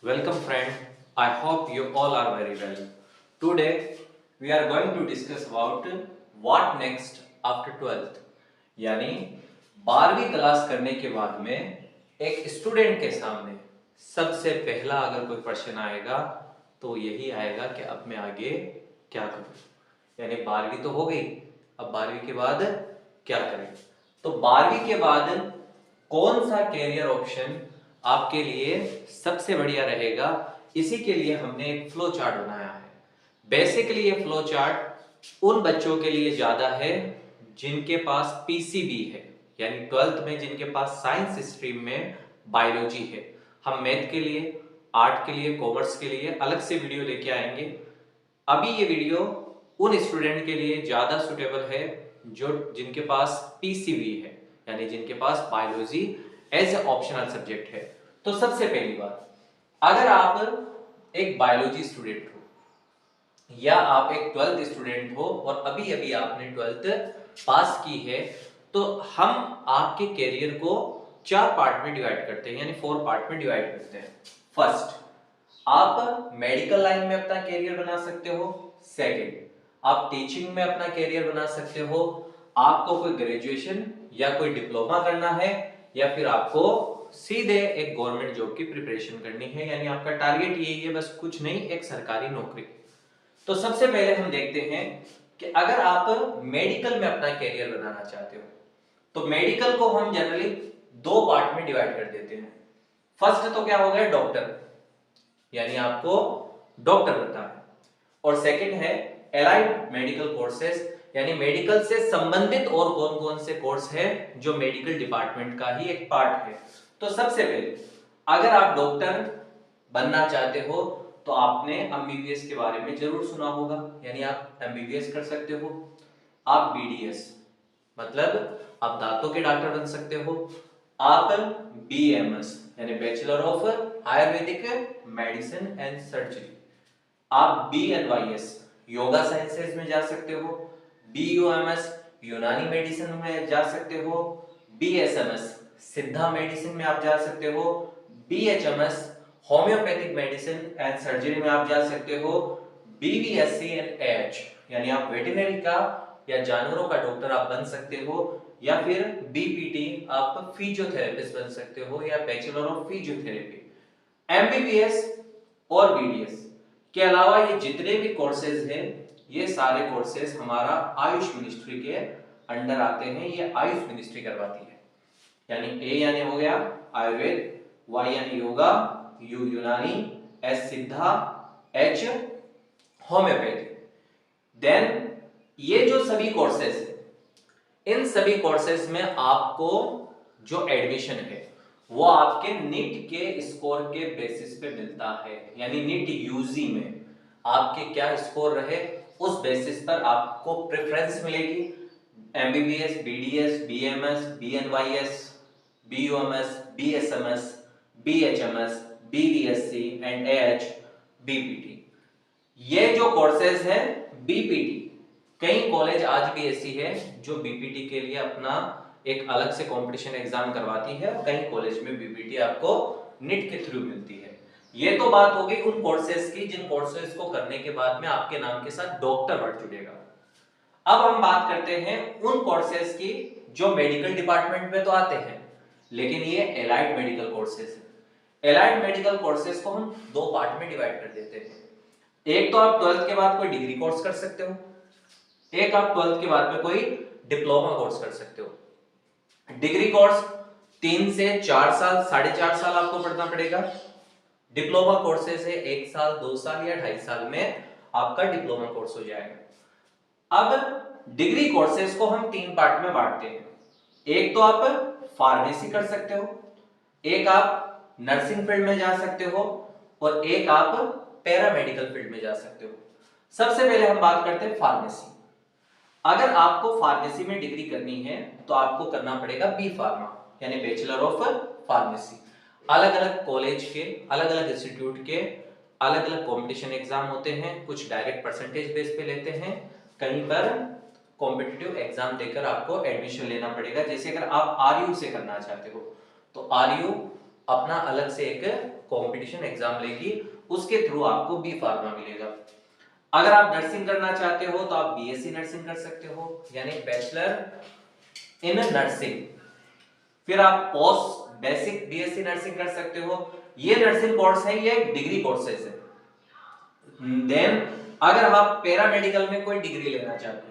Welcome friend, I hope you all are very well. Today we are going to discuss about what next after 12th. यानी 12वीं class करने के बाद में एक स्टूडेंट के सामने सबसे पहला अगर कोई प्रश्न आएगा तो यही आएगा कि अब मैं आगे क्या करूं। यानी 12वीं तो हो गई, अब 12वीं के बाद क्या करें। तो 12वीं के बाद कौन सा कैरियर ऑप्शन आपके लिए सबसे बढ़िया रहेगा, इसी के लिए हमने एक फ्लो चार्ट बनाया है। बेसिकली ये फ्लो चार्ट उन बच्चों के लिए ज्यादा है जिनके पास पीसीबी है, यानी 12th में जिनके पास साइंस स्ट्रीम में बायोलॉजी है। हम मैथ के लिए, आर्ट के लिए, कॉमर्स के लिए अलग से वीडियो लेके आएंगे। अभी ये वीडियो उन स्टूडेंट के लिए ज्यादा सुटेबल है जो जिनके पास पीसीबी है, यानी जिनके पास biology as a optional subject है। तो सबसे पहली बात, अगर आप एक बायोलॉजी स्टूडेंट हो या आप एक 12th स्टूडेंट हो और अभी अभी आपने 12th पास की है, तो हम आपके कैरियर को 4 पार्ट में डिवाइड करते हैं, यानी 4 पार्ट में डिवाइड करते हैं। फर्स्ट, आप मेडिकल लाइन में अपना कैरियर बना सकते हो। सेकंड, आप टीचिंग में अपना कैरियर बना सकते हो। आपको कोई ग्रेजुएशन या कोई डिप्लोमा करना है, या फिर आपको सीधे एक गवर्नमेंट जॉब की प्रिपरेशन करनी है, यानी आपका टारगेट यही है, बस कुछ नहीं, एक सरकारी नौकरी। तो सबसे पहले हम देखते हैं कि अगर आप मेडिकल में अपना कैरियर बनाना चाहते हो तो मेडिकल को हम जनरली 2 पार्ट में डिवाइड कर देते हैं। फर्स्ट तो क्या हो गया, डॉक्टर, यानी आपको डॉक्टर बनना है। और सेकंड है एलाइड मेडिकल कोर्सेज, यानी मेडिकल से संबंधित और कौन कौन से कोर्स है जो मेडिकल डिपार्टमेंट का ही एक पार्ट है। तो सबसे पहले अगर आप डॉक्टर बनना चाहते हो तो आपने एमबीबीएस के बारे में जरूर सुना होगा, यानी आप एमबीबीएस कर सकते हो। आप बीडीएस मतलब आप दांतों के डॉक्टर बन सकते हो। आप बीएमएस यानी bachelor of Ayurvedic medicine and surgery, आप बीएनवाईएस योगा साइंसेज में जा सकते हो। बीयूएमएस यूनानी मेडिसिन में जा सकते हो। बीएसएमएस सिद्धा मेडिसिन में आप जा सकते हो। BHMS homeopathic medicine and surgery में आप जा सकते हो। बीवीएससी एंड एच यानी आप वेटरनरी का या जानवरों का डॉक्टर आप बन सकते हो, या फिर बीपीटी आप फिजियोथेरेपिस्ट बन सकते हो, या बैचलर ऑफ फिजियोथेरेपी। एमबीबीएस और बीडीएस के अलावा ये जितने भी कोर्सेज हैं, ये सारे कोर्सेज हमारा आयुष मिनिस्ट्री के अंडर आते हैं, ये आयुष मिनिस्ट्री करवाती है। यानी ए यानी हो गया आयुर्वेद, वाई यानी योगा, यू यूनानी, एस सिद्धा, एच होम्योपैथी। देन ये जो सभी कोर्सेज है, इन सभी कोर्सेज में आपको जो एडमिशन है वो आपके नीट के स्कोर के बेसिस पे मिलता है, यानी नीट यूजी में आपके क्या स्कोर रहे उस बेसिस पर आपको प्रेफरेंस मिलेगी। MBBS, BDS, BMS, BNYS, BUMS, BSMS, BHMS, BVSc and H, BPT. ये जो कोर्सेज है बीपीटी, कई कॉलेज आज भी ऐसी है जो बीपीटी के लिए अपना एक अलग से कंपटीशन एग्जाम करवाती है, और कई कॉलेज में बीपीटी आपको नीट के थ्रू मिलती है। ये तो बात हो गई उन कोर्सेज की जिन कोर्सेज को करने के बाद में आपके नाम के साथ डॉक्टर वर्ड जुड़ेगा। अब हम बात करते हैं उन कोर्सेज की जो मेडिकल डिपार्टमेंट में तो आते हैं, लेकिन ये एलाइड मेडिकल कोर्सेज है। एलाइड मेडिकल कोर्सेज को हम 2 पार्ट में डिवाइड कर देते हैं। एक तो आप 12th के बाद कोई डिग्री कोर्स कर सकते हो, एक आप 12th के बाद में कोई डिप्लोमा कोर्स कर सकते हो। डिग्री कोर्स 3 से 4 साल, 4.5 साल आपको पढ़ना पड़ेगा। डिप्लोमा कोर्सेज है 1 साल, 2 साल या 2.5 साल में आपका डिप्लोमा कोर्स हो जाएगा। अब डिग्री कोर्सेज को हम 3 पार्ट में बांटते हैं। एक तो आप फार्मेसी कर सकते हो, एक आप नर्सिंग फील्ड में जा सकते हो, और एक आप पैरामेडिकल फील्ड में जा सकते हो। सबसे पहले हम बात करते हैं फार्मेसी। अगर आपको फार्मेसी में डिग्री करनी है तो आपको करना पड़ेगा बी फार्मा यानी बैचलर ऑफ फार्मेसी। अलग अलग कॉलेज के, अलग अलग इंस्टीट्यूट के अलग अलग कंपटीशन एग्जाम होते हैं, कुछ डायरेक्ट परसेंटेज बेस पे लेते हैं, कहीं पर कॉम्पिटिटिव एग्जाम देकर आपको एडमिशन लेना पड़ेगा। जैसे अगर आप आरयू से करना चाहते हो तो आरयू अपना अलग से एक कंपटीशन एग्जाम लेगी, उसके थ्रू आपको बी फार्मा मिलेगा। अगर आप नर्सिंग करना चाहते हो तो आप बीएससी नर्सिंग कर सकते हो, यानी बैचलर इन नर्सिंग। फिर आप पोस्ट बेसिक बीएससी नर्सिंग कर सकते हो। ये नर्सिंग कोर्स है, ये डिग्री कोर्सेज है। देन अगर आप पैरामेडिकल में कोई डिग्री लेना चाहते हो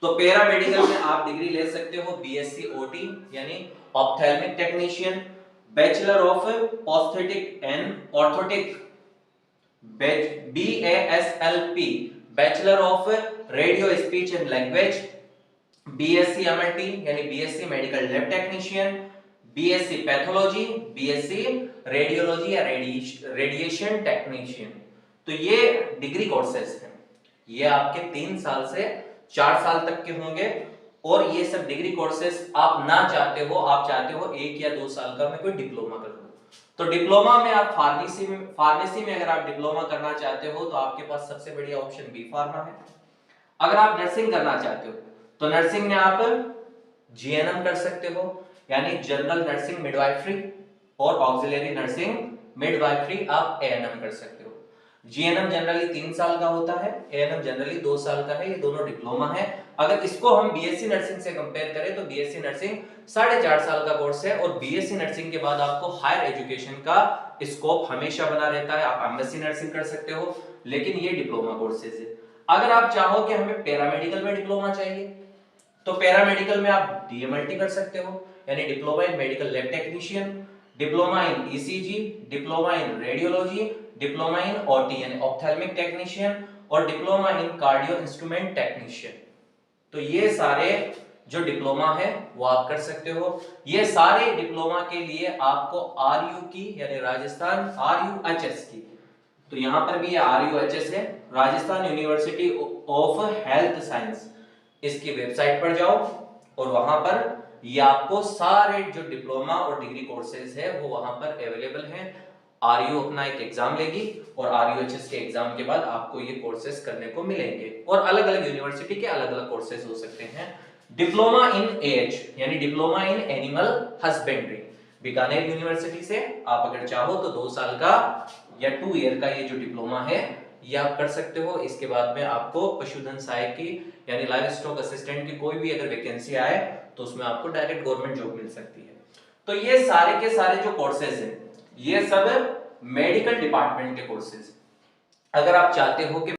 तो पैरामेडिकल में आप डिग्री ले सकते हो बीएससी ओटी यानी ophthalmic technician, bachelor of prosthetic and orthotic, BASLP bachelor of radio speech and language, BSc MLT यानी BSc medical lab technician, BSc pathology, BSc radiology या रेडिएशन टेक्नीशियन। तो ये डिग्री कोर्सेज हैं, ये आपके 3 साल से 4 साल तक के होंगे। और ये सब डिग्री कोर्सेज आप ना चाहते हो, आप चाहते हो 1 या 2 साल का मैं कोई डिप्लोमा कर लूं, तो डिप्लोमा में आप फार्मेसी में अगर आप डिप्लोमा करना चाहते हो तो आपके पास सबसे बढ़िया ऑप्शन बी फार्मा है। अगर आप नर्सिंग करना चाहते हो तो नर्सिंग में आप जीएनएम कर सकते हो, यानी जनरल नर्सिंग मिडवाइफरी, और ऑक्सिलरी नर्सिंग मिडवाइफरी आप एएनएम कर सकते हो। जीएनएम जनरली 3 साल का होता है, एएनएम जनरली 2 साल का है, ये दोनों डिप्लोमा है। अगर इसको हम बीएससी नर्सिंग से कंपेयर करें तो बीएससी नर्सिंग 4.5 साल का कोर्स है, और बीएससी नर्सिंग के बाद आपको हायर एजुकेशन का स्कोप हमेशा बना रहता है, आप एमएससी नर्सिंग कर सकते हो, लेकिन ये डिप्लोमा कोर्सेज है। अगर आप चाहो कि हमें पैरामेडिकल में डिप्लोमा चाहिए तो पैरामेडिकल में आप डीएमएलटी कर सकते हो, यानी diploma in medical lab technician, diploma in ECG, diploma in radiology, diploma in OT यानी ऑप्थेल्मिक टेक्नीशियन, और diploma in cardio instrument technician. तो ये सारे जो डिप्लोमा है वो आप कर सकते हो। ये सारे डिप्लोमा के लिए आपको आरयू की यानी राजस्थान आरयूएचएस की, तो यहां पर भी ये आरयूएचएस है, Rajasthan university of health science, इसकी वेबसाइट पर जाओ और वहां पर ये आपको सारे जो डिप्लोमा और डिग्री कोर्सेज है वो वहां पर अवेलेबल हैं। आरयू अपना एक एग्जाम लेगी और आरयूएचएस के एग्जाम के बाद आपको ये कोर्सेज करने को मिलेंगे, और अलग अलग यूनिवर्सिटी के अलग अलग कोर्सेज हो सकते हैं। डिप्लोमा इन एएच यानी diploma in animal husbandry, Bikaner university से आप अगर चाहो तो 2 साल का या 2 ईयर का ये जो डिप्लोमा है ये आप कर सकते हो। इसके बाद में आपको पशुधन सहायक की यानी लाइव स्टॉक असिस्टेंट की कोई भी अगर वैकेंसी आए तो उसमें आपको डायरेक्ट गवर्नमेंट जॉब मिल सकती है। तो ये सारे के सारे जो कोर्सेज हैं ये सब मेडिकल डिपार्टमेंट के कोर्सेज। अगर आप चाहते हो कि